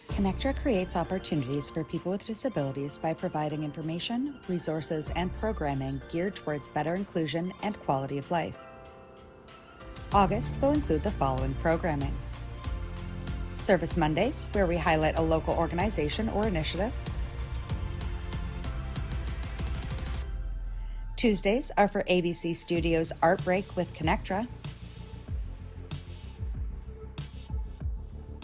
Connectra creates opportunities for people with disabilities by providing information, resources, and programming geared towards better inclusion and quality of life. August will include the following programming: Service Mondays, where we highlight a local organization or initiative. Tuesdays are for ABC Studios Art Break with Connectra.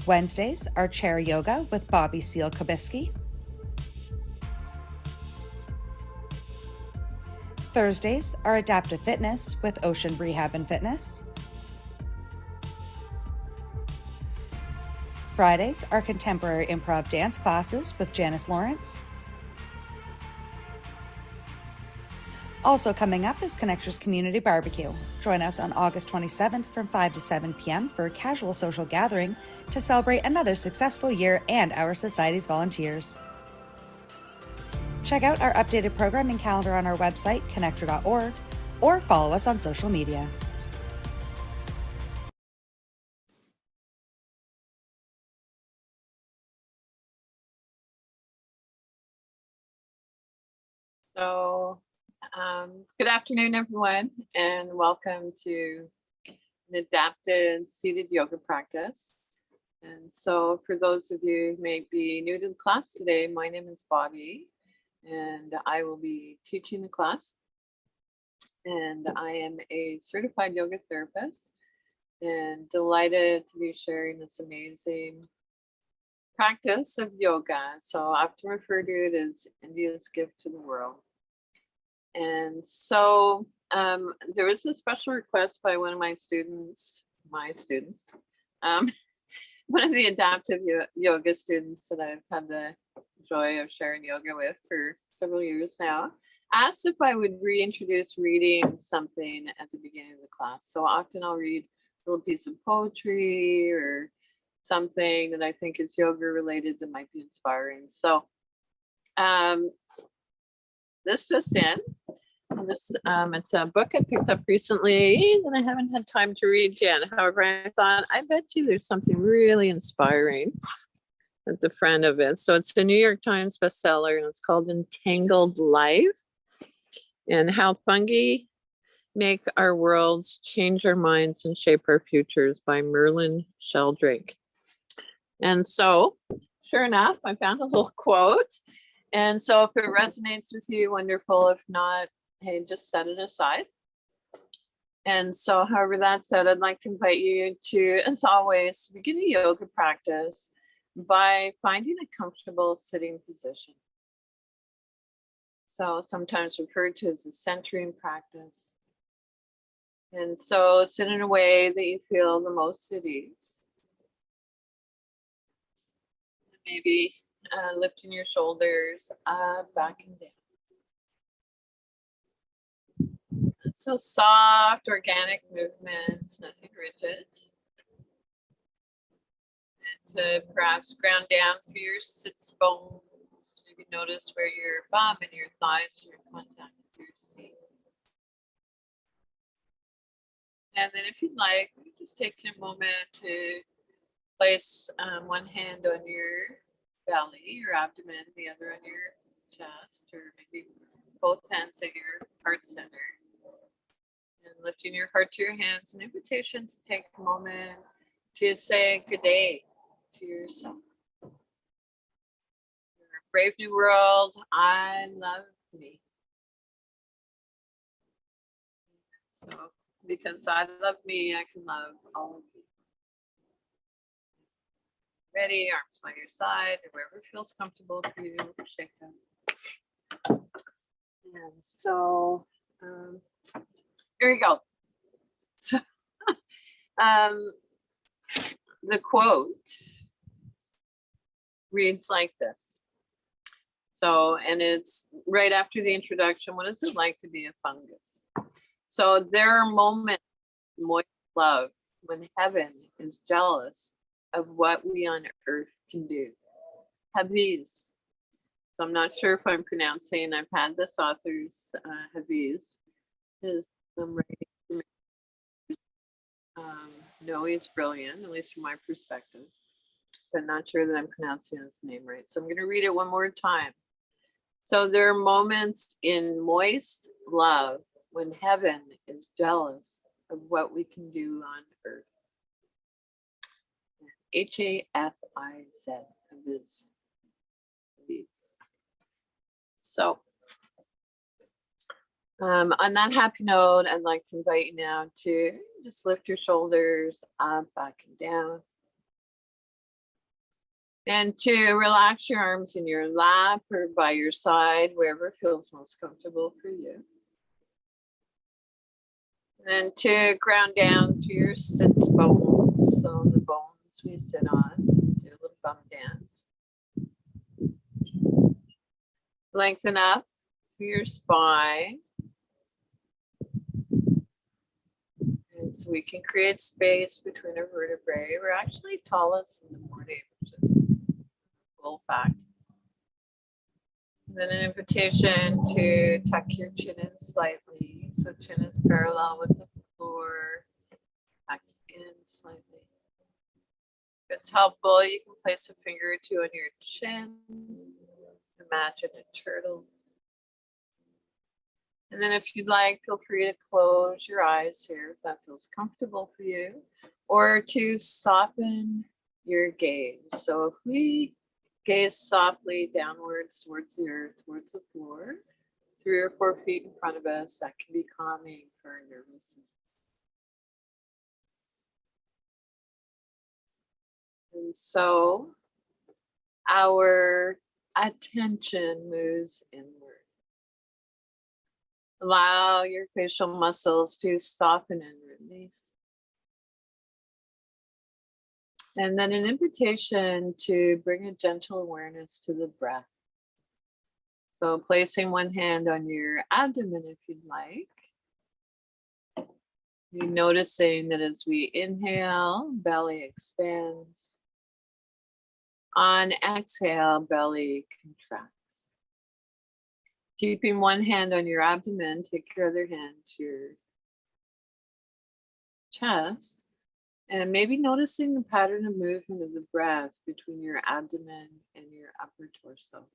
Wednesdays are chair yoga with Bobbie Seale-Cobiskey. Thursdays are adaptive fitness with Ocean Rehab and Fitness. Fridays are contemporary improv dance classes with Janice Lawrence. Also coming up is Connectra's Community Barbecue. Join us on August 27th from 5 to 7 p.m. for a casual social gathering to celebrate another successful year and our Society's volunteers. Check out our updated programming calendar on our website, connectra.org, or follow us on social media. So, good afternoon, everyone, and welcome to an adapted seated yoga practice. And so for those of you who may be new to the class today, my name is Bobbie, and I will be teaching the class. And I am a certified yoga therapist and delighted to be sharing this amazing practice of yoga. So I often refer to it as India's gift to the world. And so there was a special request by one of my students, one of the adaptive yoga students that I've had the joy of sharing yoga with for several years now, asked if I would reintroduce reading something at the beginning of the class. So often I'll read a little piece of poetry or something that I think is yoga related that might be inspiring. So this just in. This it's a book I picked up recently that I haven't had time to read yet. However, I thought, I bet you there's something really inspiring at the front of it. So it's a New York Times bestseller, and it's called Entangled Life and How Fungi Make Our Worlds, Change Our Minds, and Shape Our Futures by Merlin Sheldrake. And so, sure enough, I found a little quote. And so if it resonates with you, wonderful. If not, hey, just set it aside. And so, however, that said, I'd like to invite you to, as always, begin a yoga practice by finding a comfortable sitting position. So sometimes referred to as a centering practice. And so sit in a way that you feel the most at ease. Maybe lifting your shoulders up, back and down. So soft, organic movements, nothing rigid. And to perhaps ground down through your sits bones. Maybe notice where your bum and your thighs are in contact with your seat. And then if you'd like, just take a moment to place one hand on your belly, your abdomen, the other on your chest, or maybe both hands at your heart center. And lifting your heart to your hands, an invitation to take a moment to say good day to yourself. You're a brave new world. I love me. So because I love me, I can love all of you. Ready, arms by your side, or wherever feels comfortable for you, shake them. And so here we go. So the quote reads like this. So, and it's right after the introduction. What is it like to be a fungus? So there are moments in moist love when heaven is jealous of what we on earth can do. Haviz. So I'm not sure if I'm pronouncing. I've had this author's Haviz. His writing. No, he's brilliant, at least from my perspective. But not sure that I'm pronouncing his name right. So I'm going to read it one more time. So there are moments in moist love when heaven is jealous of what we can do on earth. H-A-F-I-Z, Haviz. So on that happy note, I'd like to invite you now to just lift your shoulders up, back and down. And to relax your arms in your lap or by your side, wherever feels most comfortable for you. And then to ground down through your sits bones, so the bones we sit on, do a little bum dance. Lengthen up through your spine. And so we can create space between our vertebrae. We're actually tallest in the morning, which is a cool fact. And then an invitation to tuck your chin in slightly. So chin is parallel with the floor. Tuck in slightly. If it's helpful, you can place a finger or two on your chin. Imagine a turtle. And then if you'd like, feel free to close your eyes here if that feels comfortable for you, or to soften your gaze. So if we gaze softly downwards towards the earth, towards the floor, 3 or 4 feet in front of us, that can be calming for our nervous system. And so our attention moves inward. Allow your facial muscles to soften and release. And then an invitation to bring a gentle awareness to the breath. So placing one hand on your abdomen if you'd like. You're noticing that as we inhale, belly expands. On exhale, belly contracts. Keeping one hand on your abdomen, take your other hand to your chest, and maybe noticing the pattern of movement of the breath between your abdomen and your upper torso.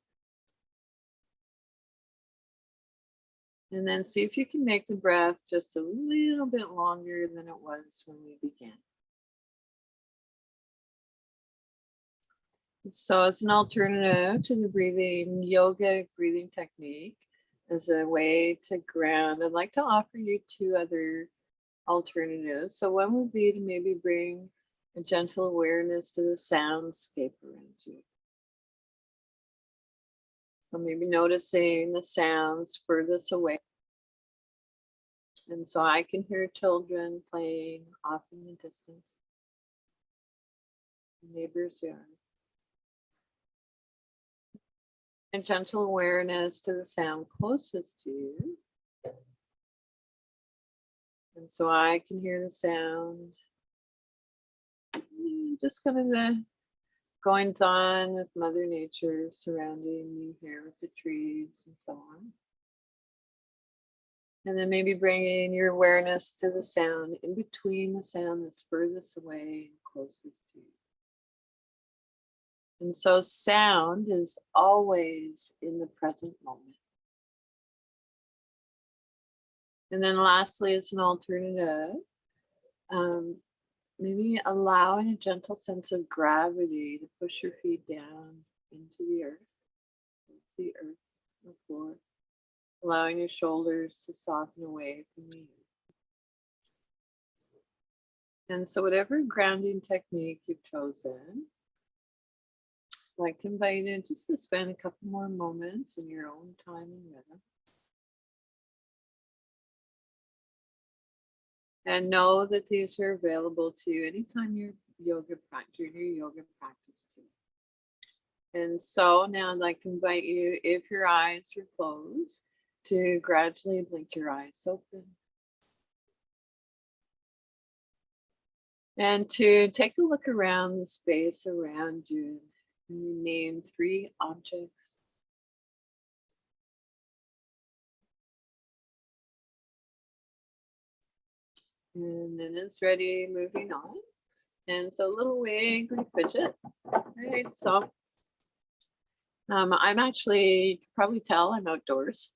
And then see if you can make the breath just a little bit longer than it was when we began. So as an alternative to the yoga breathing technique, as a way to ground, I'd like to offer you 2 other alternatives. So one would be to maybe bring a gentle awareness to the soundscape around you. So maybe noticing the sounds furthest away. And so I can hear children playing off in the distance. Neighbor's yard. A gentle awareness to the sound closest to you. And so I can hear the sound. Just kind of the goings on with Mother Nature surrounding me here with the trees and so on. And then maybe bringing your awareness to the sound in between the sound that's furthest away and closest to you. And so sound is always in the present moment. And then lastly, as an alternative, maybe allowing a gentle sense of gravity to push your feet down into the earth. It's the earth, the floor. Allowing your shoulders to soften away from the earth. And so whatever grounding technique you've chosen, I'd like to invite you just to spend a couple more moments in your own time and rhythm. And know that these are available to you anytime you're doing your yoga practice too. And so now I'd like to invite you, if your eyes are closed, to gradually blink your eyes open. And to take a look around the space around you, and you name 3 objects. And then it's ready, moving on. And so a little wiggly fidget. Right, so I'm actually, you can probably tell I'm outdoors.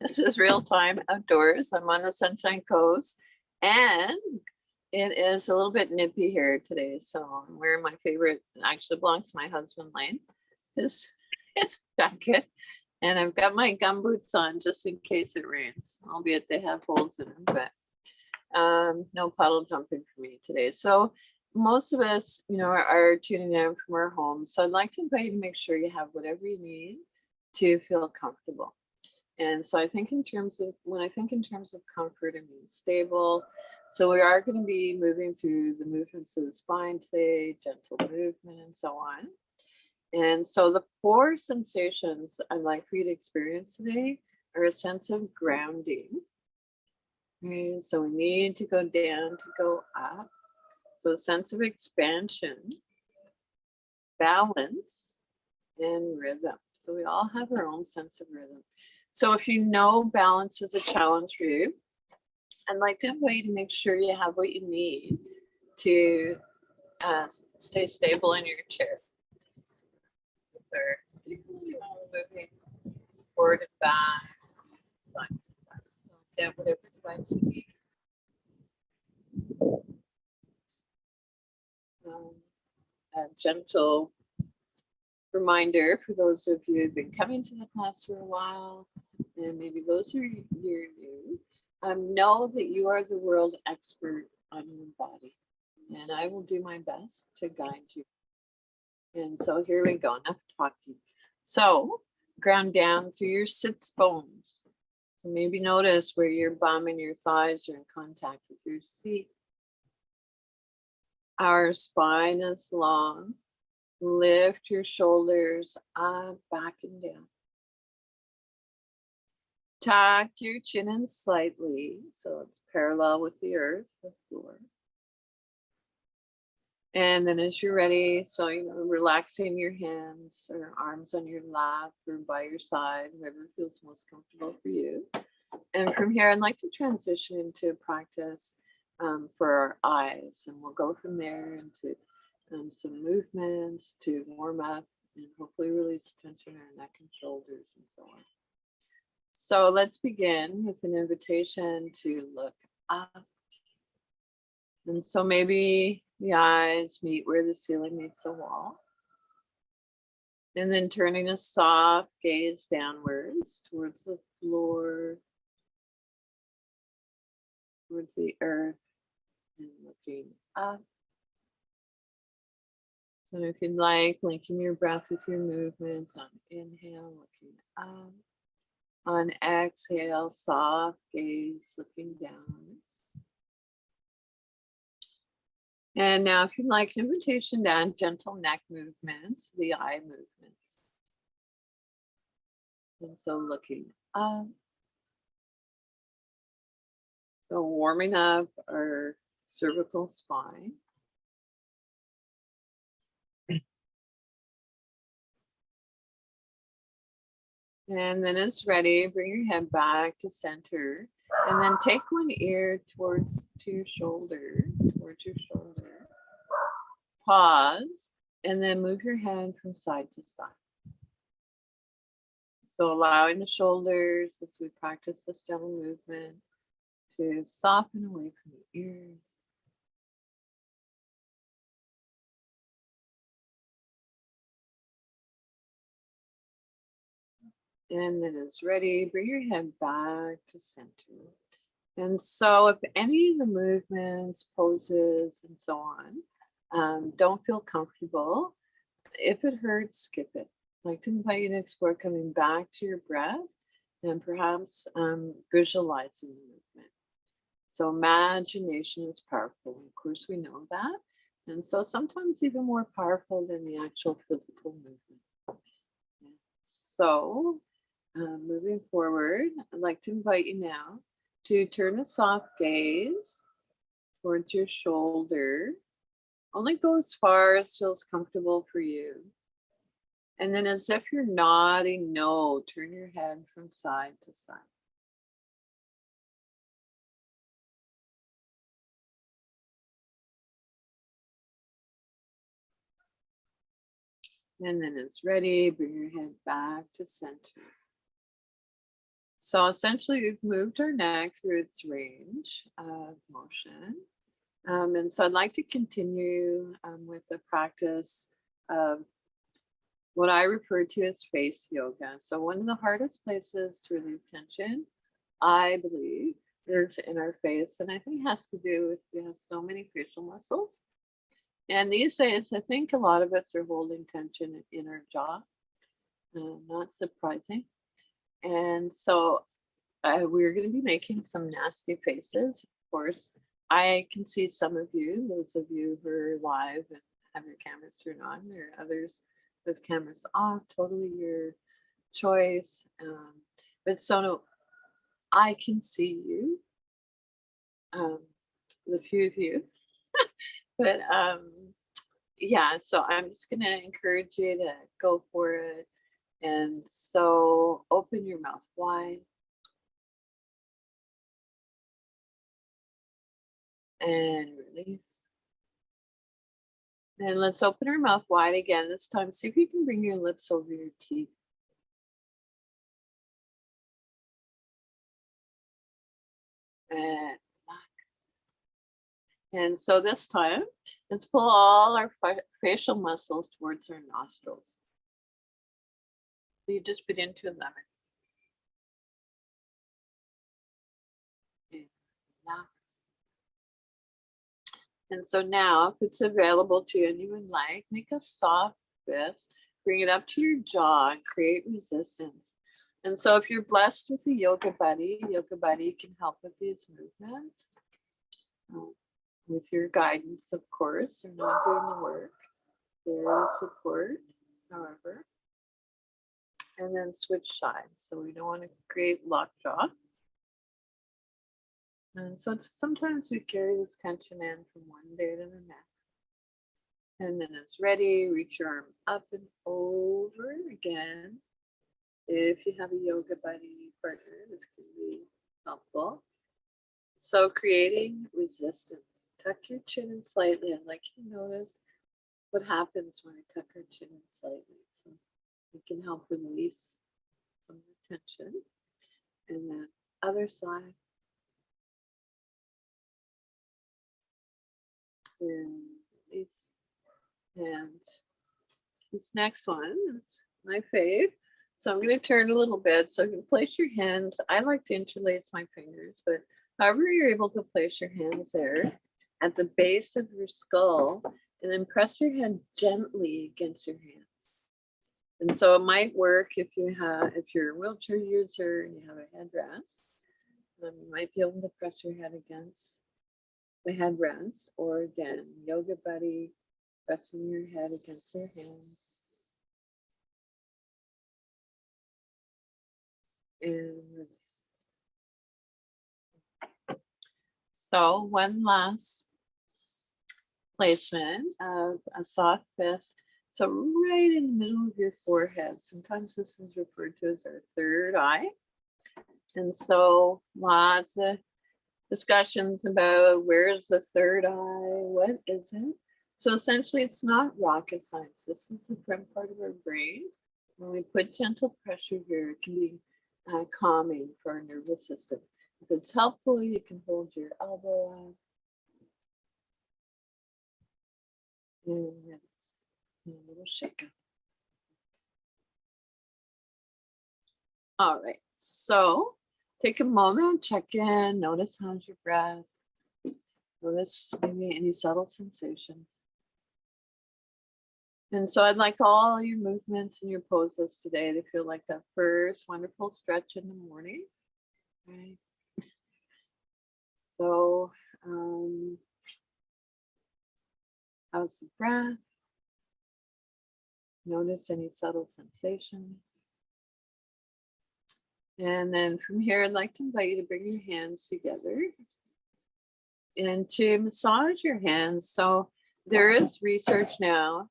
This is real time outdoors. I'm on the Sunshine Coast and it is a little bit nippy here today. So I'm wearing my favorite, actually belongs to my husband, Lane, his jacket. And I've got my gum boots on just in case it rains, albeit they have holes in them, but no puddle jumping for me today. So most of us, you know, are tuning in from our homes. So I'd like to invite you to make sure you have whatever you need to feel comfortable. And so I think in terms of, when I think in terms of comfort, I mean stable. So we are going to be moving through the movements of the spine today, gentle movement and so on. And so the 4 sensations I'd like for you to experience today are a sense of grounding. Okay, so we need to go down to go up. So a sense of expansion, balance, and rhythm. So we all have our own sense of rhythm. So if you know balance is a challenge for you, I'd like to invite you to make sure you have what you need to stay stable in your chair. Particularly moving forward and back, side to side. So get whatever device you need. A gentle reminder for those of you who've been coming to the class for a while, and maybe those who are new, know that you are the world expert on your body, and I will do my best to guide you. And so here we go, enough talking. So ground down through your sits bones. Maybe notice where your bum and your thighs are in contact with your seat. Our spine is long. Lift your shoulders up, back and down. Tuck your chin in slightly so it's parallel with the earth, the floor. And then as you're ready, so relaxing your hands or arms on your lap or by your side, wherever feels most comfortable for you. And from here, I'd like to transition into a practice for our eyes, and we'll go from there into some movements to warm up and hopefully release tension in our neck and shoulders and so on. So let's begin with an invitation to look up. And so maybe the eyes meet where the ceiling meets the wall. And then turning a soft gaze downwards towards the floor, towards the earth, and looking up. And if you'd like, linking your breath with your movements on inhale, looking up. On exhale, soft gaze, looking down. And now if you'd like, invitation down, gentle neck movements, the eye movements. And so looking up. So warming up our cervical spine. And then it's ready, bring your head back to center. And then take one ear towards your shoulder. Pause, and then move your hand from side to side. So allowing the shoulders, as we practice this gentle movement, to soften away from the ears. And then it's ready, bring your head back to center. And so if any of the movements, poses, and so on, don't feel comfortable, if it hurts, skip it. I'd like to invite you to explore coming back to your breath and perhaps visualizing the movement. So imagination is powerful. Of course, we know that. And so sometimes even more powerful than the actual physical movement. So moving forward, I'd like to invite you now to turn a soft gaze towards your shoulder. Only go as far as feels comfortable for you. And then as if you're nodding no, turn your head from side to side. And then it's ready, bring your head back to center. So essentially we've moved our neck through its range of motion. And so I'd like to continue with the practice of what I refer to as face yoga. So one of the hardest places to relieve tension, I believe, is in our face. And I think it has to do with we have so many facial muscles. And these days, I think a lot of us are holding tension in our jaw. Not surprising. And so we're going to be making some nasty faces. Of course, I can see some of you, those of you who are live and have your cameras turned on. There are others with cameras off, totally your choice. But so no, I can see you, the few of you. But yeah, so I'm just going to encourage you to go for it. And so open your mouth wide. And release. And let's open our mouth wide again this time. See if you can bring your lips over your teeth. And relax. And so this time, let's pull all our facial muscles towards our nostrils. You just put into 11. And relax. And so now, if it's available to you and you would like, make a soft fist, bring it up to your jaw and create resistance. And so if you're blessed with a yoga buddy can help with these movements. With your guidance, of course, you're not doing the work. There is support, however. And then switch sides. So we don't want to create lockjaw. And so sometimes we carry this tension in from one day to the next. And then it's ready, reach your arm up and over again. If you have a yoga buddy partner, this can be helpful. So creating resistance. Tuck your chin in slightly. I'd like you to notice what happens when I tuck our chin in slightly. So it can help release some of the tension. And then other side. And release. And this next one is my fave. So I'm going to turn a little bit so you can place your hands. I like to interlace my fingers, but however you're able to place your hands there at the base of your skull, and then press your head gently against your hands. And so it might work if you're a wheelchair user and you have a headrest, you might be able to press your head against the headrest, or again, yoga buddy, pressing your head against their hands. And release. So one last placement of a soft fist. So right in the middle of your forehead. Sometimes this is referred to as our third eye. And so lots of discussions about where's the third eye, what is it? So essentially it's not rocket science. This is the front part of our brain. When we put gentle pressure here, it can be calming for our nervous system. If it's helpful, you can hold your elbow up. And it's a little shake. All right, so take a moment, check in, notice how's your breath. Notice maybe any subtle sensations. And so I'd like all your movements and your poses today to feel like that first wonderful stretch in the morning. Right. So how's the breath? Notice any subtle sensations. And then from here, I'd like to invite you to bring your hands together. and to massage your hands. So there is research now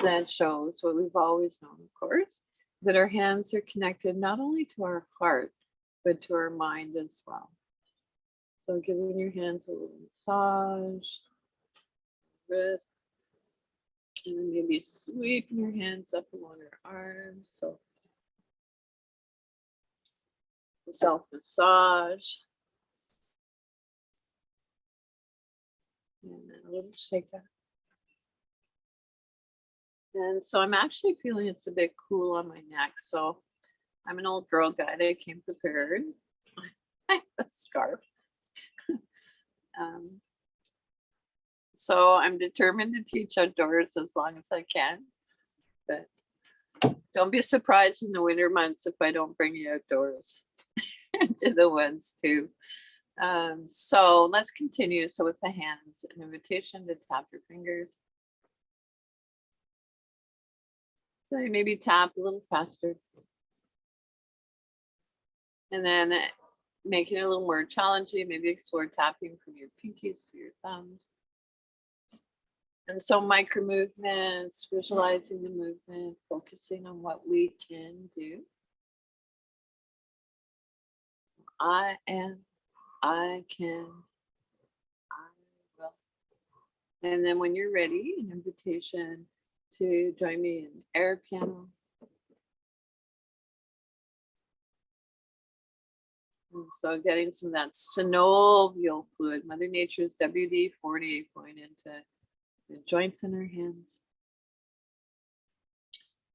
that shows what we've always known, of course, that our hands are connected not only to our heart, but to our mind as well. So giving your hands a little massage, wrist, and then maybe sweeping your hands up along your arms. So self-massage. And then a little shake up. And so I'm actually feeling it's a bit cool on my neck. So I'm an old girl guide. I came prepared. I have a scarf. So I'm determined to teach outdoors as long as I can. But don't be surprised in the winter months if I don't bring you outdoors to the woods too. So let's continue. So with the hands, an invitation to tap your fingers. So you maybe tap a little faster. And then making it a little more challenging, maybe explore tapping from your pinkies to your thumbs. And so micro movements, visualizing the movement, focusing on what we can do. I am, I can, I will. And then when you're ready, an invitation to join me in air piano. And so getting some of that synovial fluid, Mother Nature's WD-40 going into the joints in our hands.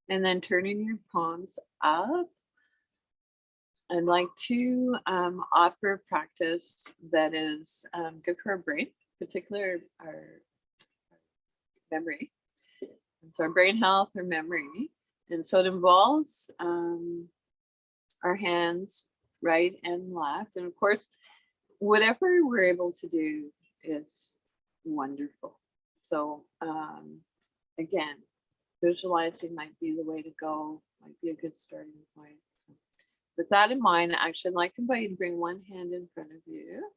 And then turning your palms up. I'd like to offer a practice that is good for our brain, particularly our memory. And so our brain health or memory. And so it involves our hands, right and left. And of course, whatever we're able to do is wonderful. So again, visualizing might be the way to go, might be a good starting point. So with that in mind, actually, I'd like to invite you to bring one hand in front of you.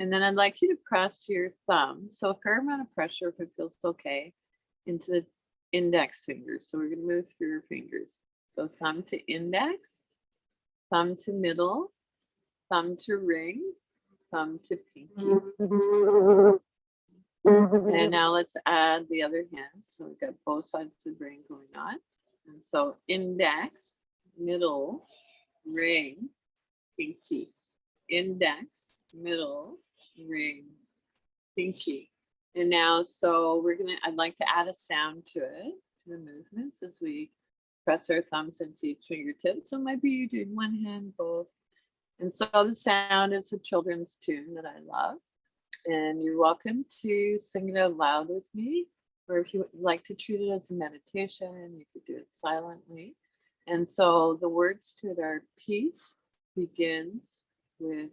And then I'd like you to press your thumb. So a fair amount of pressure, if it feels okay, into the index fingers. So we're going to move through your fingers. So thumb to index, thumb to middle, thumb to ring, thumb to pinky. And now let's add the other hand. So we've got both sides of the brain going on. And so index, middle, ring, pinky. Index, middle, ring, pinky. And now, so I'd like to add a sound to it, to the movements as we press our thumbs into each fingertip. So it might be you doing one hand, both. And so the sound is a children's tune that I love. And you're welcome to sing it out loud with me, or if you would like to treat it as a meditation, you could do it silently. And so the words to it are: peace begins with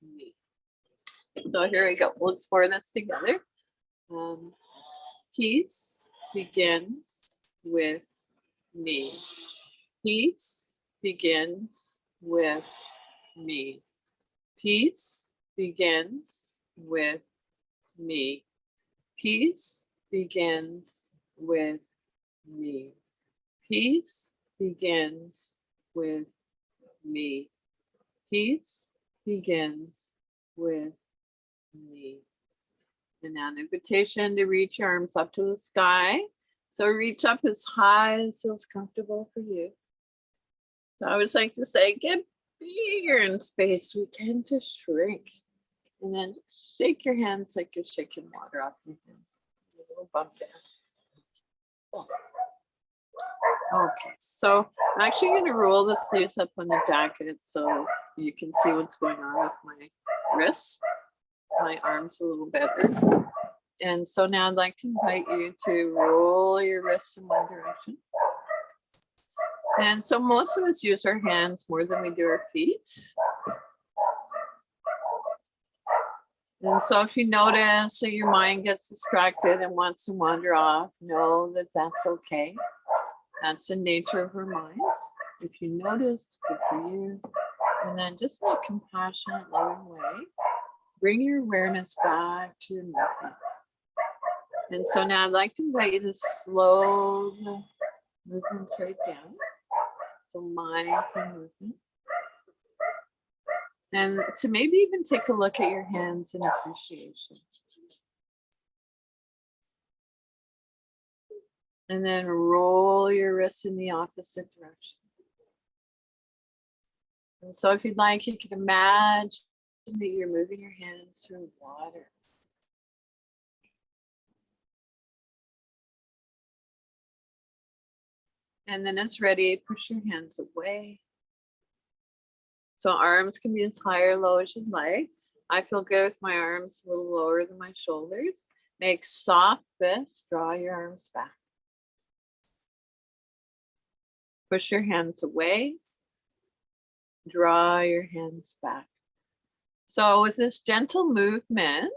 me. So here we go. We'll explore this together. Peace begins with me. Peace begins with me. Peace begins with me. Peace begins with me. Peace begins with me. Peace begins with me. And now an invitation to reach your arms up to the sky. So reach up as high as feels comfortable for you. So I always like to say, get bigger in space. We tend to shrink. And then shake your hands like you're shaking water off your hands. A little bump dance. Okay, so I'm actually going to roll the sleeves up on the jacket so you can see what's going on with my wrists, my arms a little better. And so now I'd like to invite you to roll your wrists in one direction. And so most of us use our hands more than we do our feet. And so if you notice that your mind gets distracted and wants to wander off, know that that's okay. That's the nature of our minds. If you notice, good for you. And then just in a compassionate, loving way, bring your awareness back to your movement. And so now I'd like to invite you to slow the movements right down. So mindful movement. And to maybe even take a look at your hands in appreciation. And then roll your wrists in the opposite direction. And so if you'd like, you can imagine that you're moving your hands through water. And then it's ready, push your hands away. So arms can be as high or low as you'd like. I feel good with my arms a little lower than my shoulders. Make soft fists, draw your arms back. Push your hands away, draw your hands back. So with this gentle movement,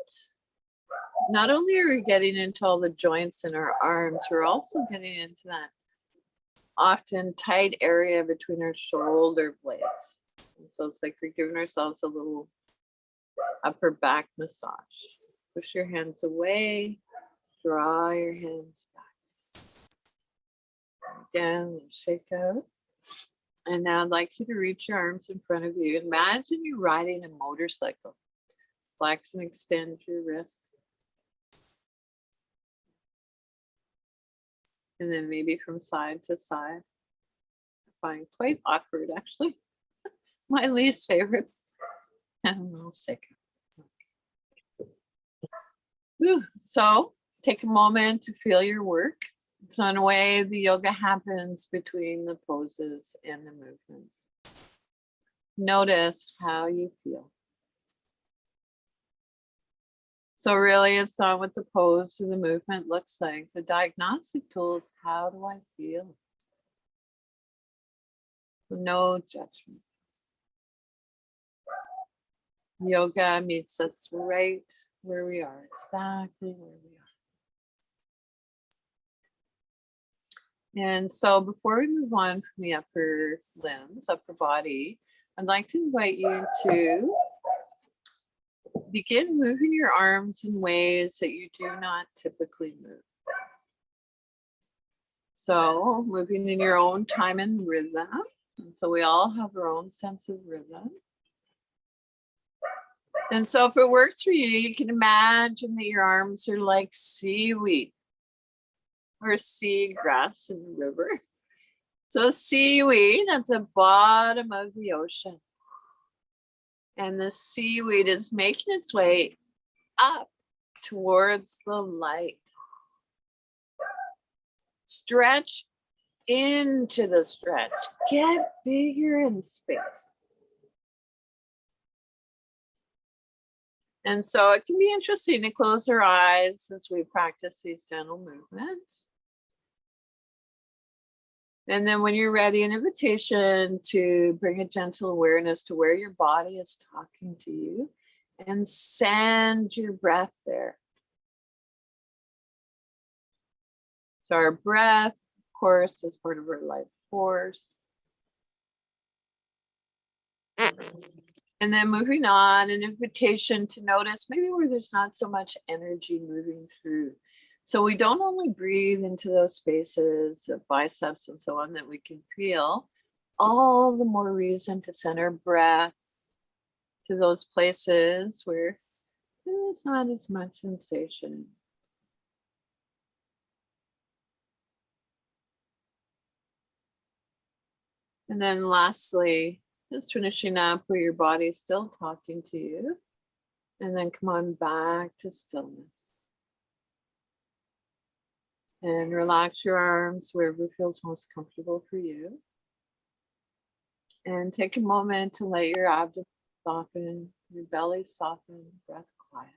not only are we getting into all the joints in our arms, we're also getting into that often tight area between our shoulder blades. And so it's like we're giving ourselves a little upper back massage. Push your hands away, draw your hands back. Again, shake out. And now I'd like you to reach your arms in front of you. Imagine you're riding a motorcycle. Flex and extend your wrists. And then maybe from side to side. I find quite awkward, actually. My least favorite. And we'll shake it. So take a moment to feel your work. So in a way, the yoga happens between the poses and the movements. Notice how you feel. So really, it's not what the pose or the movement looks like. The diagnostic tool is, how do I feel? No judgment. Yoga meets us right where we are, exactly where we are. And so before we move on from the upper limbs, upper body, I'd like to invite you to begin moving your arms in ways that you do not typically move. So moving in your own time and rhythm. And so we all have our own sense of rhythm. And so if it works for you, you can imagine that your arms are like seaweed or seagrass in the river. So seaweed at the bottom of the ocean. And the seaweed is making its way up towards the light. Stretch into the stretch. Get bigger in space. And so it can be interesting to close our eyes as we practice these gentle movements. And then when you're ready, an invitation to bring a gentle awareness to where your body is talking to you and send your breath there. So our breath, of course, is part of our life force. And then moving on, an invitation to notice maybe where there's not so much energy moving through. So we don't only breathe into those spaces of biceps and so on that we can feel, all the more reason to send our breath to those places where there's not as much sensation. And then lastly, just finishing up where your body is still talking to you. And then come on back to stillness. And relax your arms wherever feels most comfortable for you. And take a moment to let your abdomen soften, your belly soften, breath quiet.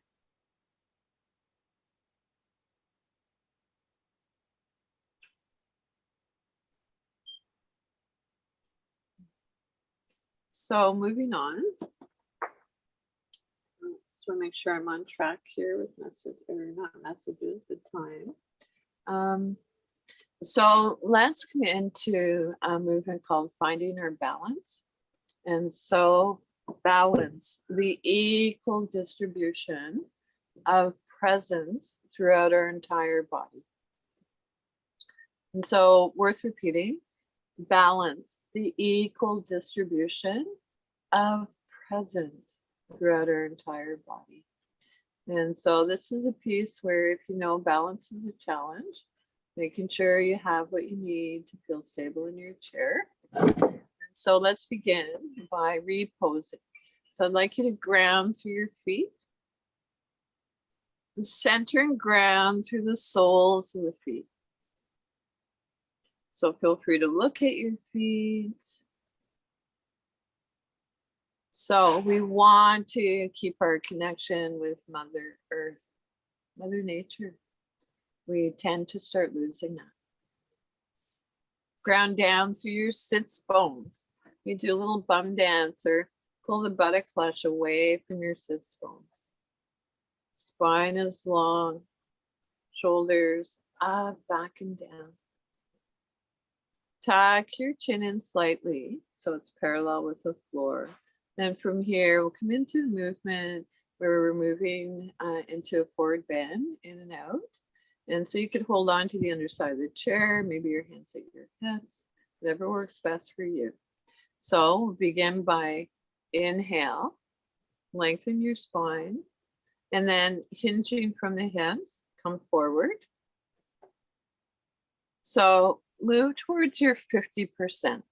So moving on. Just want to make sure I'm on track here with not messages, but time. So let's come into a movement called Finding Our Balance. And so balance, the equal distribution of presence throughout our entire body. And so, worth repeating, balance, the equal distribution of presence throughout our entire body. And so this is a piece where, if you know balance is a challenge, making sure you have what you need to feel stable in your chair. And so let's begin by reposing. So I'd like you to ground through your feet. And center and ground through the soles of the feet. So feel free to look at your feet. So we want to keep our connection with Mother Earth, Mother Nature. We tend to start losing that. Ground down through your sits bones. You do a little bum dance or pull the buttock flesh away from your sits bones. Spine is long, shoulders up, back and down. Tuck your chin in slightly so it's parallel with the floor. Then from here, we'll come into a movement where we're moving into a forward bend, in and out. And so you could hold on to the underside of the chair, maybe your hands at your hips, whatever works best for you. So we'll begin by inhale, lengthen your spine, and then hinging from the hips, come forward. So move towards your 50%.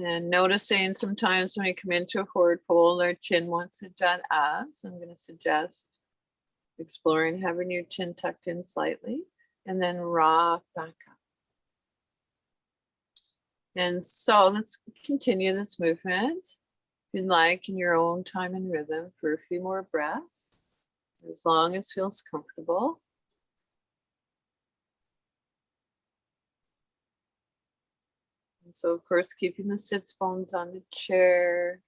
And noticing sometimes when we come into a forward fold, our chin wants to jut up. So I'm going to suggest exploring having your chin tucked in slightly and then rock back up. And so let's continue this movement, if you'd like, in your own time and rhythm for a few more breaths, as long as it feels comfortable. And so, of course, keeping the sits bones on the chair.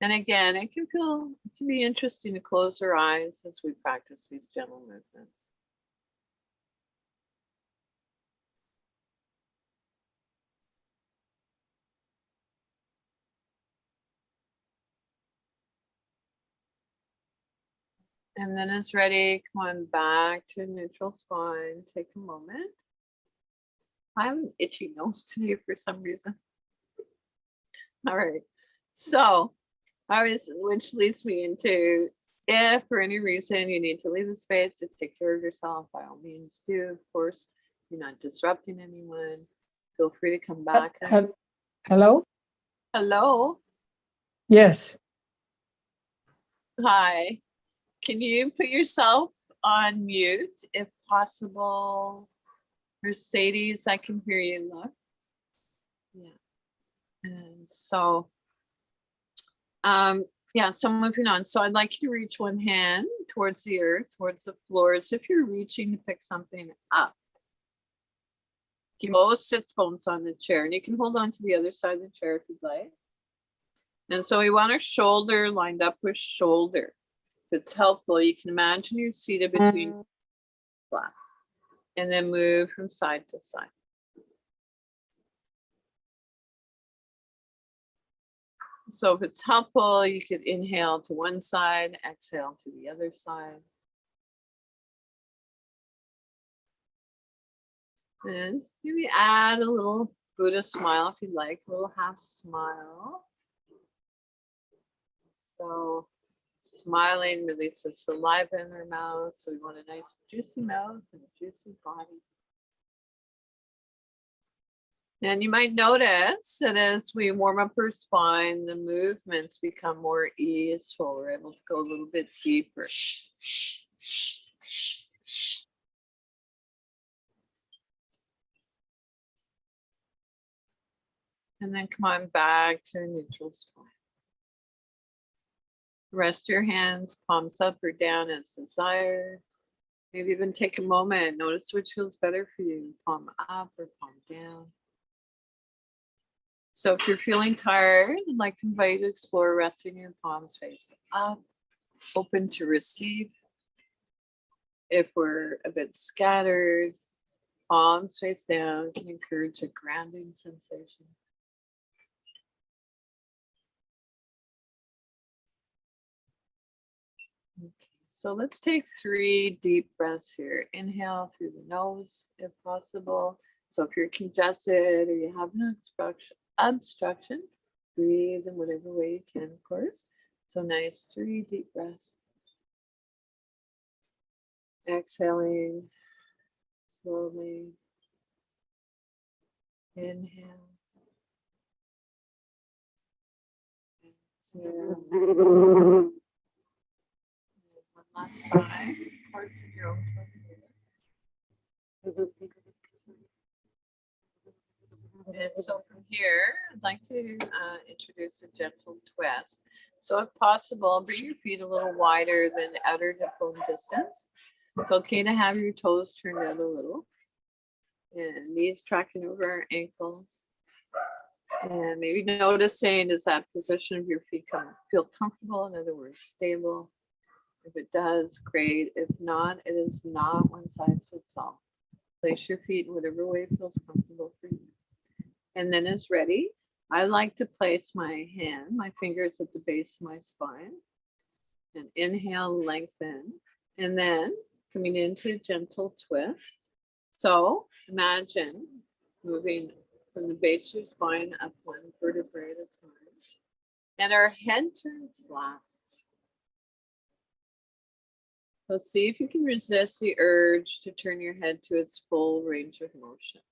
And again, it can be interesting to close our eyes as we practice these gentle movements. And then it's ready, come on back to a neutral spine. Take a moment. I have an itchy nose today for some reason. All right, so which leads me into, if for any reason you need to leave the space to take care of yourself, by all means do. Of course, you're not disrupting anyone. Feel free to come back. Hello? Hello. Yes. Hi. Can you put yourself on mute if possible? Mercedes, I can hear you. Look. Yeah. And so, yeah, so moving on. So I'd like you to reach one hand towards the earth, towards the floor, as if you're reaching to pick something up. Keep both sits bones on the chair, and you can hold on to the other side of the chair if you'd like. And so we want our shoulder lined up with shoulder. If it's helpful, you can imagine you're seated between flaps. And then move from side to side. So if it's helpful, you could inhale to one side, exhale to the other side. And maybe add a little Buddha smile if you'd like, a little half smile. So smiling releases saliva in our mouth. So we want a nice juicy mouth and a juicy body. And you might notice that as we warm up our spine, the movements become more easeful. We're able to go a little bit deeper. And then come on back to a neutral spine. Rest your hands, palms up or down as desired. Maybe even take a moment, notice which feels better for you, palm up or palm down. So if you're feeling tired, I'd like to invite you to explore resting your palms face up, open to receive. If we're a bit scattered, palms face down can encourage a grounding sensation. So let's take 3 deep breaths here. Inhale through the nose if possible. So if you're congested or you have an obstruction, breathe in whatever way you can, of course. So nice 3 deep breaths. Exhaling slowly. Inhale. Exhale. And one last time. Parts of your own tongue. And so from here, I'd like to introduce a gentle twist. So if possible, bring your feet a little wider than outer hip bone distance. It's okay to have your toes turned out a little. And knees tracking over our ankles. And maybe noticing, does that position of your feet feel comfortable? In other words, stable. If it does, great. If not, it is not one size fits all. Place your feet in whatever way feels comfortable for you. And then as ready, I like to place my fingers at the base of my spine. And inhale, lengthen. And then coming into a gentle twist. So imagine moving from the base of your spine up 1 vertebrae at a time. And our head turns last. So see if you can resist the urge to turn your head to its full range of motion.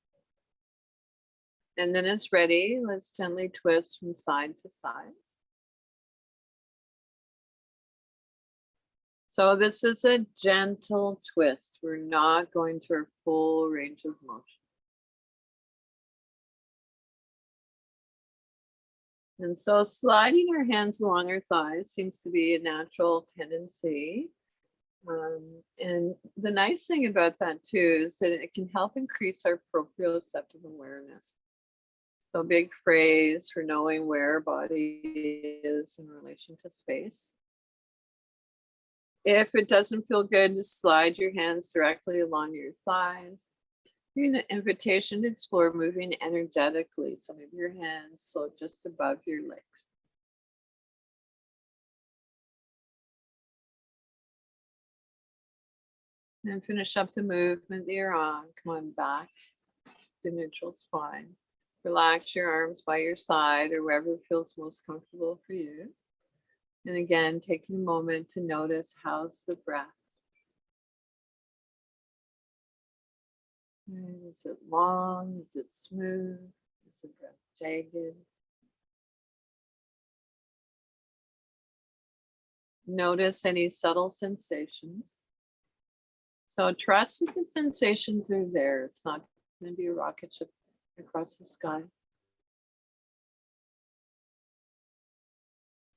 And then it's ready. Let's gently twist from side to side. So this is a gentle twist. We're not going to our full range of motion. And so sliding our hands along our thighs seems to be a natural tendency. And the nice thing about that too is that it can help increase our proprioceptive awareness. So a big phrase for knowing where our body is in relation to space. If it doesn't feel good, just slide your hands directly along your thighs. An invitation to explore moving energetically. So maybe your hands float just above your legs. And finish up the movement that you're on. Come on back to neutral spine. Relax your arms by your side or wherever feels most comfortable for you. And again, taking a moment to notice how's the breath. Is it long? Is it smooth? Is the breath jagged? Notice any subtle sensations. So trust that the sensations are there. It's not going to be a rocket ship across the sky.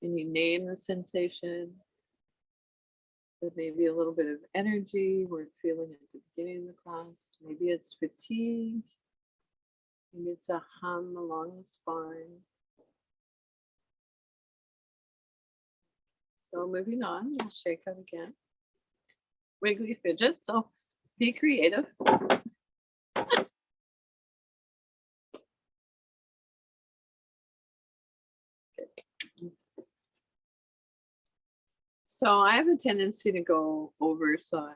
And you name the sensation. There may be a little bit of energy we're feeling at the beginning of the class. Maybe it's fatigue. Maybe it's a hum along the spine. So moving on, we'll shake out again. Wiggly fidget, so be creative. So I have a tendency to go over, so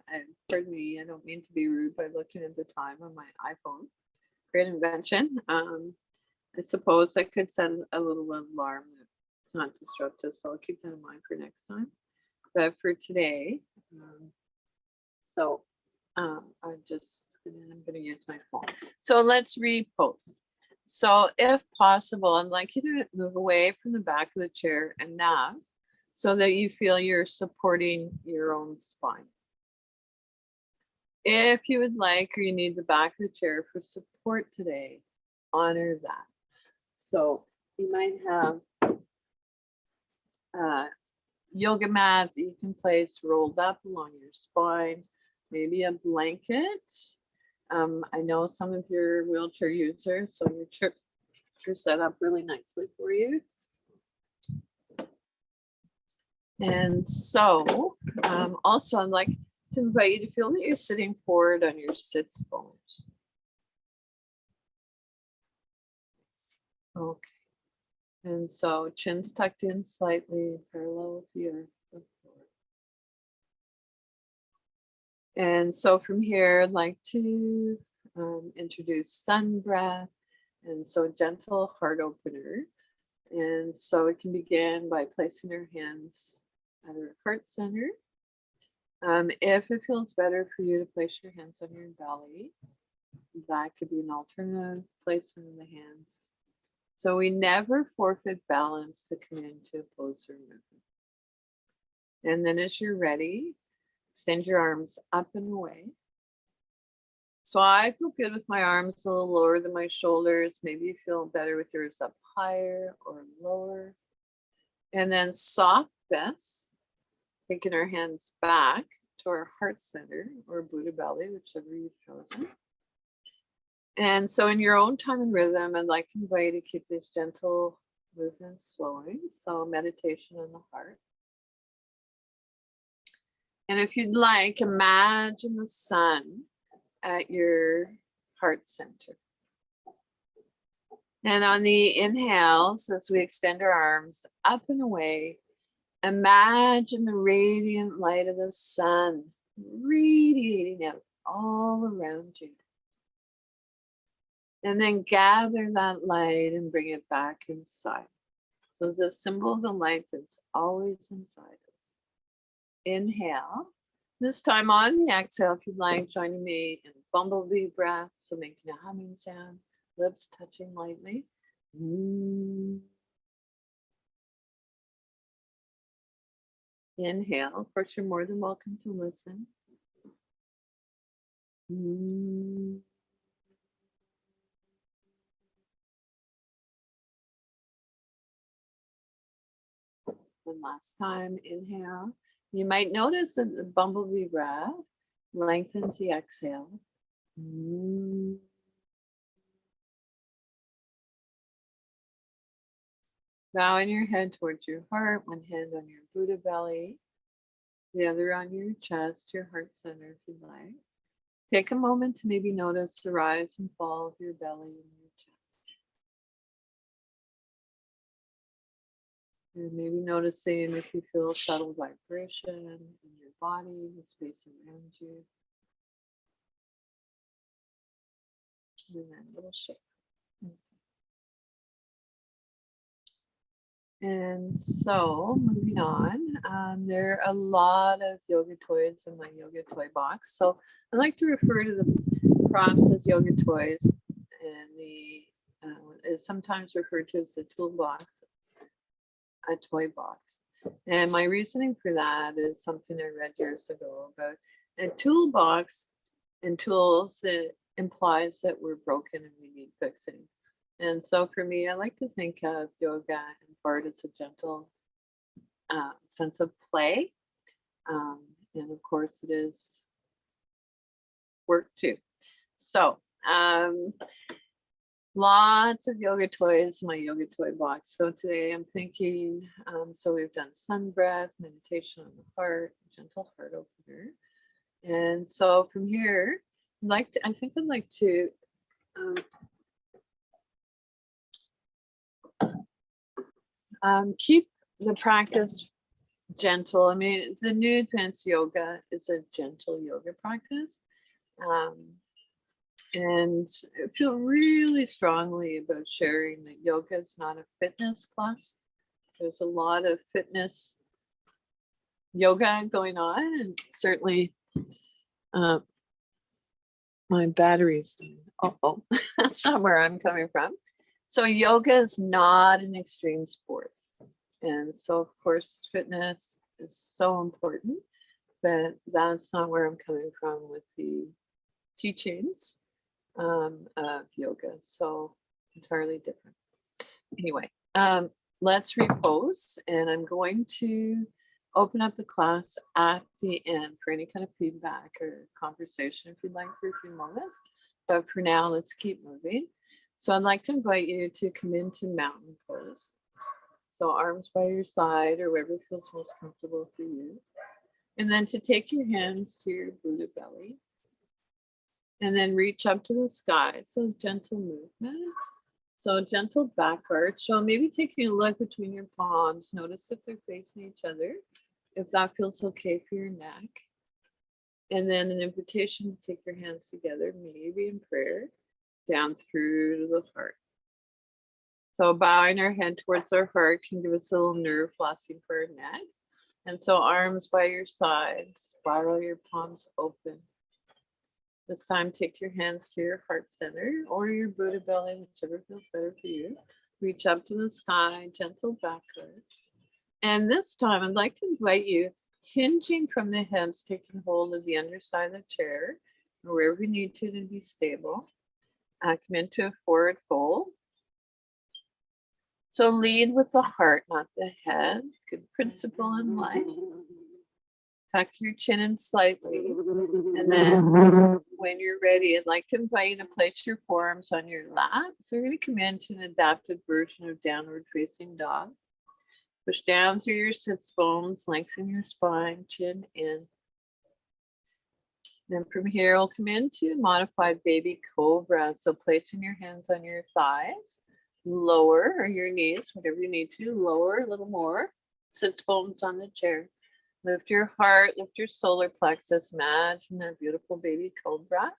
pardon me, I don't mean to be rude by looking at the time on my iPhone. Great invention. I suppose I could set a little alarm that it's not disruptive, so I'll keep that in mind for next time. But for today, I'm going to use my phone. So let's repose. So if possible, I'd like you to move away from the back of the chair and nap so that you feel you're supporting your own spine. If you would like or you need the back of the chair for support today, honor that. So you might have a yoga mat that you can place rolled up along your spine, maybe a blanket. I know some of your wheelchair users, so your chair are set up really nicely for you. And so also I'd like to invite you to feel that you're sitting forward on your sits bones. Okay. And so chin's tucked in slightly, parallel with the earth. And so from here, I'd like to introduce sun breath. And so a gentle heart opener. And so it can begin by placing our hands at our heart center. If it feels better for you to place your hands on your belly, that could be an alternative placement of the hands. So we never forfeit balance to come into a poser movement. And then as you're ready, extend your arms up and away. So I feel good with my arms a little lower than my shoulders. Maybe you feel better with yours up higher or lower. And then soft best, taking our hands back to our heart center or Buddha belly, whichever you've chosen. And so in your own time and rhythm, I'd like to invite you to keep these gentle movements flowing. So meditation on the heart. And if you'd like, imagine the sun at your heart center. And on the inhales, as we extend our arms up and away, imagine the radiant light of the sun radiating out all around you. And then gather that light and bring it back inside. So the symbol of the light that's always inside us. Inhale. This time on the exhale, if you'd like, joining me in bumblebee breath. So making a humming sound, lips touching lightly. Inhale. Of course, you're more than welcome to listen. One last time, inhale. You might notice that the bumblebee breath lengthens the exhale. Bowing your head towards your heart, one hand on your Buddha belly, the other on your chest, your heart center, if you'd like. Take a moment to maybe notice the rise and fall of your belly and your chest. And maybe noticing if you feel subtle vibration in your body, the space around you. And then a little shake. And so moving on, there are a lot of yoga toys in my yoga toy box. So I like to refer to the props as yoga toys, and the is sometimes referred to as the toolbox, a toy box. And my reasoning for that is something I read years ago about a toolbox and tools. It implies that we're broken and we need fixing. And so for me, I like to think of yoga and PARC as a gentle sense of play. And of course it is work too. So lots of yoga toys in my yoga toy box. So today I'm thinking, so we've done sun breath, meditation on the heart, gentle heart opener. And so from here, I think I'd like to keep the practice gentle. I mean, the new advanced yoga is a gentle yoga practice. And I feel really strongly about sharing that yoga is not a fitness class. There's a lot of fitness yoga going on, and certainly my battery's that's not where I'm coming from. So yoga is not an extreme sport. And so of course fitness is so important, but that's not where I'm coming from with the teachings of yoga. So entirely different. Anyway, let's repose, and I'm going to open up the class at the end for any kind of feedback or conversation if you'd like for a few moments. But for now, let's keep moving. So I'd like to invite you to come into mountain pose. So arms by your side or wherever feels most comfortable for you. And then to take your hands to your Buddha belly. And then reach up to the sky. So gentle movement. So gentle back arch. So maybe taking a look between your palms. Notice if they're facing each other. If that feels okay for your neck. And then an invitation to take your hands together, maybe in prayer, down through the heart. So bowing our head towards our heart can give us a little nerve flossing for our neck. And so arms by your sides, spiral your palms open. This time, take your hands to your heart center or your Buddha belly, whichever feels better for you. Reach up to the sky, gentle back arch. And this time, I'd like to invite you, hinging from the hips, taking hold of the underside of the chair, or wherever you need to be stable. Come into a forward fold. So lead with the heart, not the head. Good principle in life. Tuck your chin in slightly. And then when you're ready, I'd like to invite you to place your forearms on your lap. So we're going to come into an adapted version of downward facing dog. Push down through your sits bones, lengthen your spine, chin in. Then from here, we'll come into modified baby cobra. So placing your hands on your thighs, lower, or your knees, whatever you need to, lower a little more. Sits bones on the chair. Lift your heart, lift your solar plexus. Imagine a beautiful baby cobra.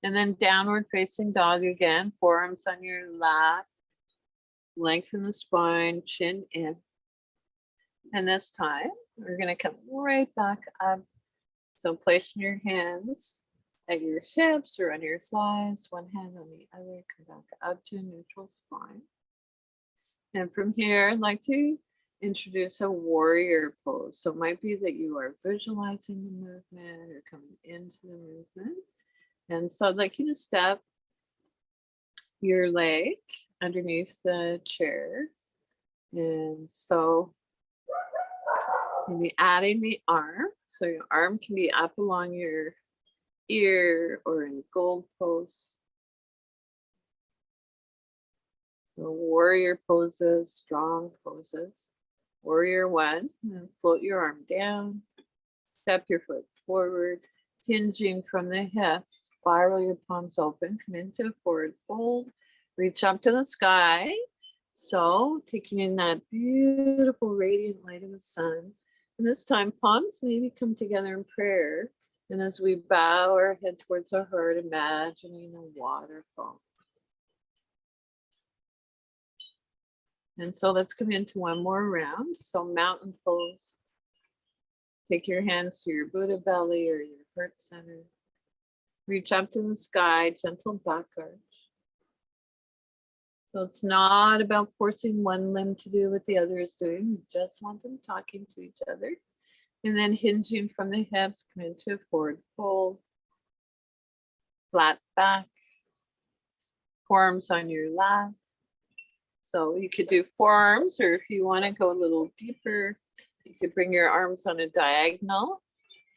And then downward facing dog again, forearms on your lap. Lengthen the spine, chin in. And this time, we're going to come right back up. So placing your hands at your hips or on your sides, one hand on the other, come back up to neutral spine. And from here, I'd like to introduce a warrior pose. So it might be that you are visualizing the movement or coming into the movement. And so I'd like you to step your leg underneath the chair. And so maybe adding the arm. So your arm can be up along your ear or in gold pose. So warrior poses, strong poses. Warrior one, and float your arm down. Step your foot forward, hinging from the hips. Spiral your palms open, come into a forward fold. Reach up to the sky. So taking in that beautiful radiant light of the sun. And this time, palms maybe come together in prayer. And as we bow our head towards our heart, imagining a waterfall. And so let's come into one more round. So mountain pose. Take your hands to your Buddha belly or your heart center. Reach up to the sky, gentle back arch. So it's not about forcing one limb to do what the other is doing. You just want them talking to each other. And then hinging from the hips, come into a forward fold. Flat back. Forearms on your lap. So you could do forearms, or if you want to go a little deeper, you could bring your arms on a diagonal.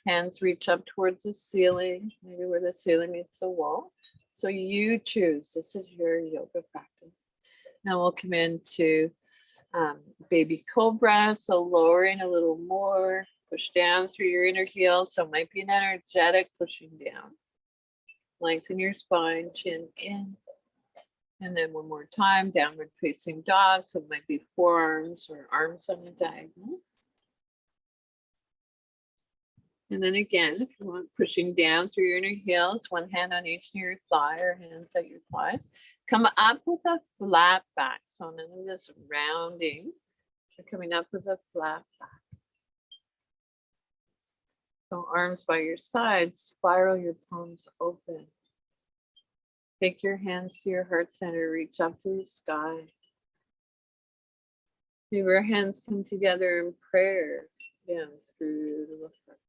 Hands reach up towards the ceiling, maybe where the ceiling meets the wall. So you choose. This is your yoga practice. Now we'll come into baby cobra. So lowering a little more, push down through your inner heel. So it might be an energetic pushing down. Lengthen your spine, chin in. And then one more time, downward facing dog. So it might be forearms or arms on the diagonal. And then again, if you want, pushing down through your inner heels, one hand on each of your thigh or hands at your thighs. Come up with a flat back. So none of this rounding. You're coming up with a flat back. So arms by your sides, spiral your palms open. Take your hands to your heart center, reach up to the sky. Maybe our hands come together in prayer down through the heart.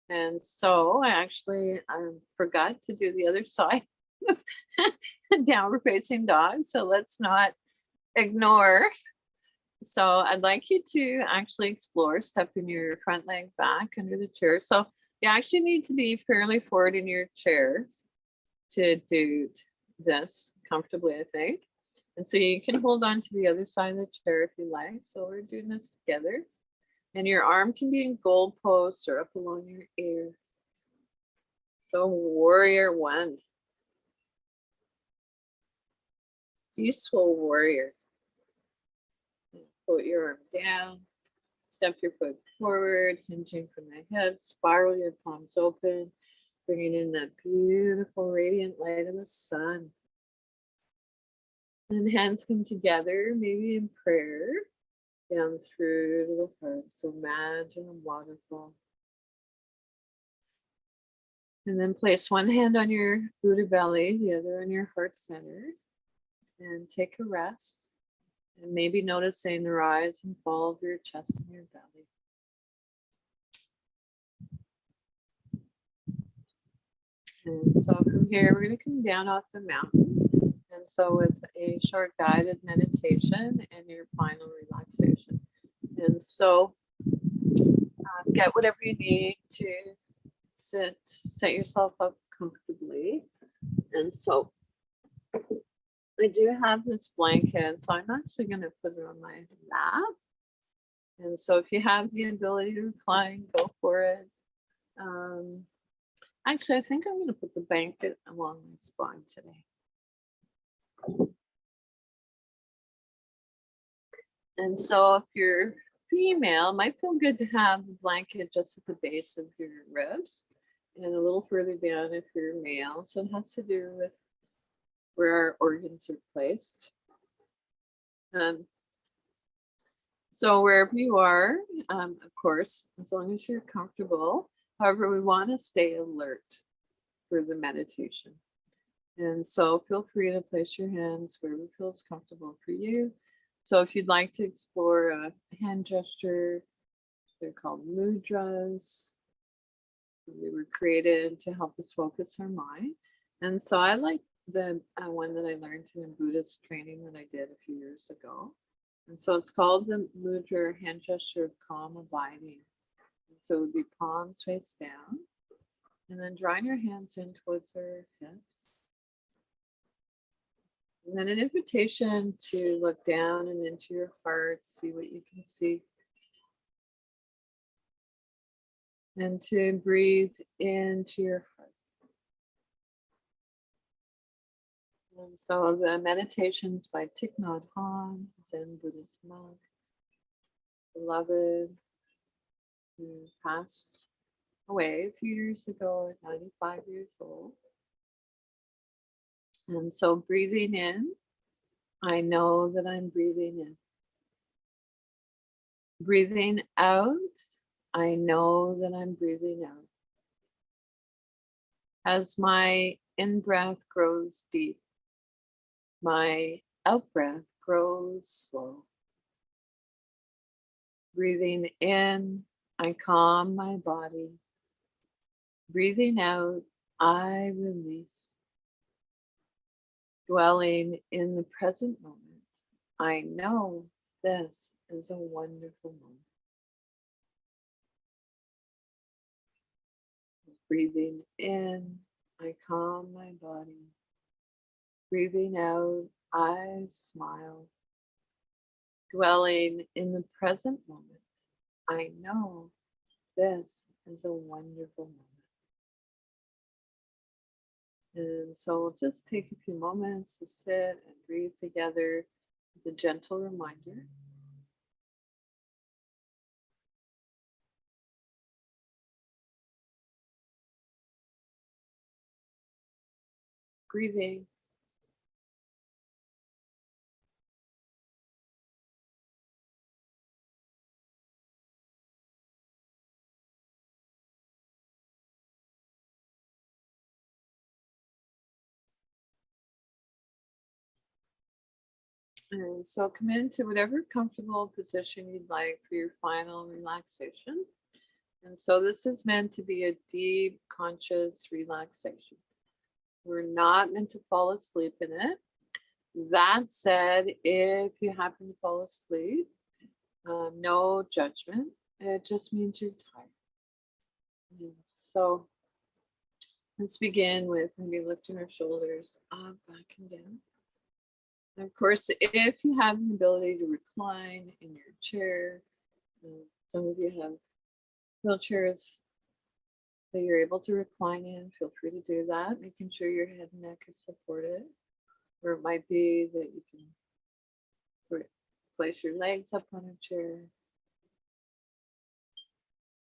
And so I forgot to do the other side, downward facing dog. So let's not ignore. So I'd like you to actually explore stepping your front leg back under the chair. So you actually need to be fairly forward in your chairs to do this comfortably, I think. And so you can hold on to the other side of the chair if you like. So we're doing this together. And your arm can be in gold pose or up along your ear. So warrior one. Peaceful warrior. Put your arm down. step your foot forward, hinging from the hips, spiral your palms open, bringing in that beautiful radiant light of the sun. And hands come together, maybe in prayer, down through to the heart. So imagine a waterfall. And then place one hand on your Buddha belly, the other on your heart center, and take a rest. And maybe noticing the rise and fall of your chest and your belly. And so from here, we're going to come down off the mountain. And so with a short guided meditation and your final relaxation. And so get whatever you need to set yourself up comfortably. And so I do have this blanket, so I'm actually going to put it on my lap. And so if you have the ability to recline, go for it. Actually, I think I'm going to put the blanket along my spine today. And so if you're female, it might feel good to have the blanket just at the base of your ribs and a little further down if you're male. So it has to do with where our organs are placed. So wherever you are, of course, as long as you're comfortable. However, we want to stay alert for the meditation. And so feel free to place your hands wherever feels comfortable for you. So if you'd like to explore a hand gesture, they're called mudras. They were created to help us focus our mind. And so I like the one that I learned in Buddhist training that I did a few years ago. And so it's called the mudra, hand gesture of calm abiding. And so it would be palms face down, and then drawing your hands in towards our hips. And then an invitation to look down and into your heart, see what you can see. And to breathe into your heart. And so the meditations by Thich Nhat Hanh, Zen Buddhist monk, beloved, who passed away a few years ago at 95 years old. And so breathing in, I know that I'm breathing in. Breathing out, I know that I'm breathing out. As my in-breath grows deep, my out-breath grows slow. Breathing in, I calm my body. Breathing out, I release. Dwelling in the present moment, I know this is a wonderful moment. Breathing in, I calm my body. Breathing out, I smile. Dwelling in the present moment, I know this is a wonderful moment. And so we'll just take a few moments to sit and breathe together with a gentle reminder. Breathing. And so come into whatever comfortable position you'd like for your final relaxation. And so this is meant to be a deep, conscious relaxation. We're not meant to fall asleep in it. That said, if you happen to fall asleep, no judgment. It just means you're tired. And so let's begin with maybe lifting our shoulders up, back and down. And of course, if you have an ability to recline in your chair, some of you have wheelchairs that you're able to recline in, feel free to do that, making sure your head and neck is supported. Or it might be that you can place your legs up on a chair.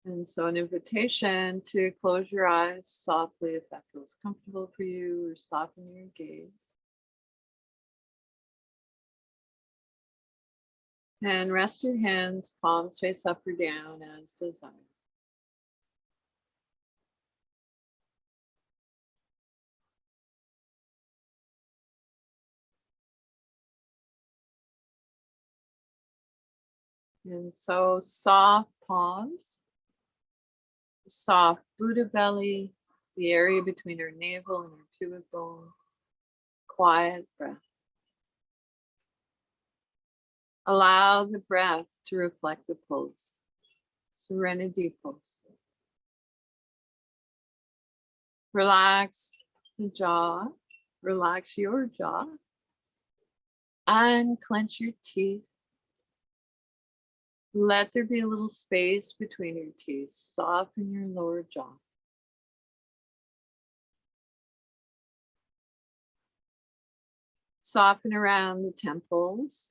And so an invitation to close your eyes softly if that feels comfortable for you, or soften your gaze. And rest your hands, palms face up or down as desired. And so soft palms, soft Buddha belly, the area between our navel and our pubic bone, quiet breath. Allow the breath to reflect the pose, serenity pose. Relax the jaw, relax your jaw, unclench your teeth. Let there be a little space between your teeth. Soften your lower jaw. Soften around the temples.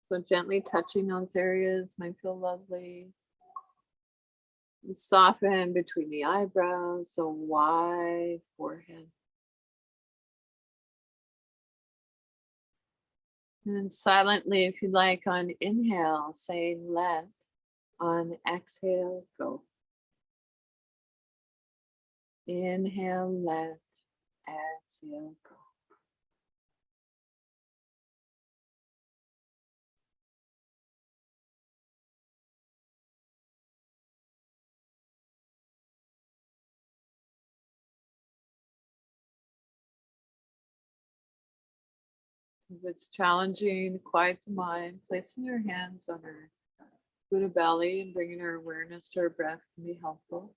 So gently touching those areas might feel lovely. And soften between the eyebrows, so wide forehead. And silently, if you'd like, on inhale, say let. On exhale, go. Inhale, let. Exhale, go. If it's challenging, quiet the mind, placing your hands on our Buddha belly and bringing our awareness to our breath can be helpful.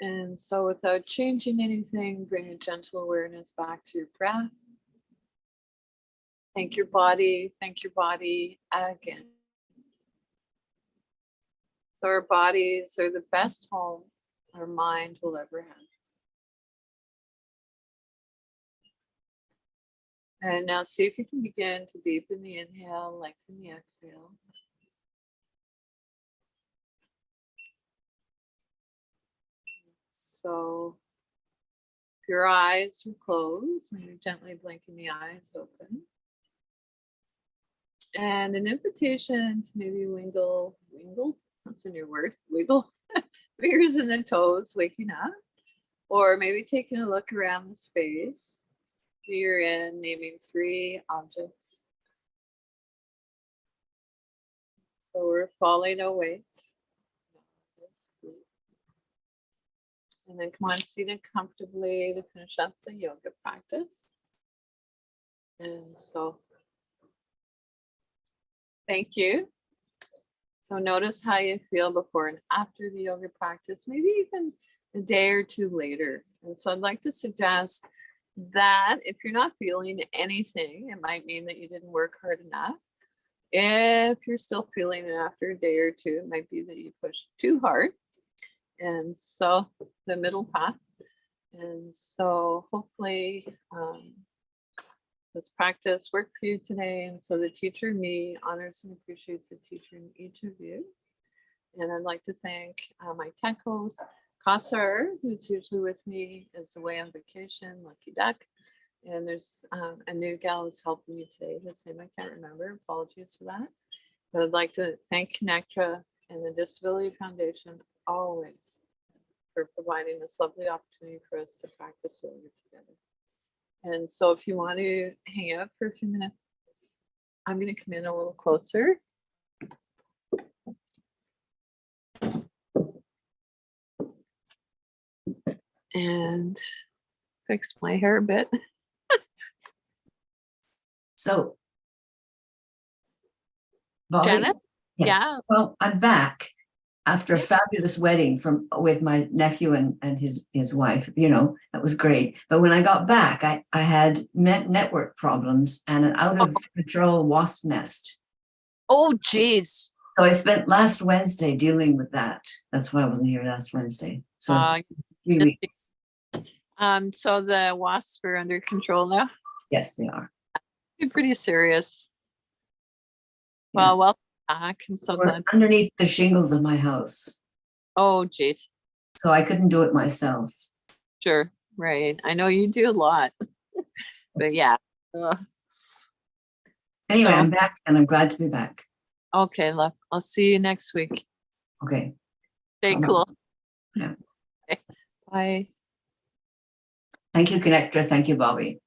And so without changing anything, bring a gentle awareness back to your breath. Thank your body again. So our bodies are the best home our mind will ever have. And now see if you can begin to deepen the inhale, lengthen the exhale. So if your eyes are closed, and you're gently blinking the eyes open. And an invitation to maybe wiggle, that's a new word, wiggle fingers and the toes, waking up. Or maybe taking a look around the space you're in, naming 3 objects. So we're falling awake. And then come on, seated comfortably to finish up the yoga practice. And so, thank you. So notice how you feel before and after the yoga practice, maybe even a day or 2 later. And so I'd like to suggest that if you're not feeling anything, it might mean that you didn't work hard enough. If you're still feeling it after a day or 2, it might be that you pushed too hard. And so the middle path. And so hopefully this practice worked for you today. And so the teacher in me honors and appreciates the teacher in each of you. And I'd like to thank my tech host, Kassar, who's usually with me, is away on vacation, lucky duck. And there's a new gal who's helping me today. His name I can't remember. Apologies for that. But I'd like to thank Connectra and the Disability Foundation always for providing this lovely opportunity for us to practice yoga together. And so if you want to hang out for a few minutes, I'm going to come in a little closer. And fix my hair a bit. So, Bobbie? Janet? Yes. Yeah. Well, I'm back after a fabulous wedding with my nephew and his wife. You know, that was great. But when I got back, I had network problems and an out of control wasp nest. Oh, geez. So I spent last Wednesday dealing with that. That's why I wasn't here last Wednesday. So it's 3 weeks. So the wasps are under control now. Yes, they are. You're pretty serious. Yeah. Well, I'm so We're glad. underneath the shingles of my house. Oh, geez. So I couldn't do it myself. Sure. Right. I know you do a lot, but yeah. Anyway, So- I'm back and I'm glad to be back. Okay, love. I'll see you next week. Okay. Stay Bye-bye. cool. Yeah. Okay. Bye. Thank you, Connector. Thank you, Bobbie.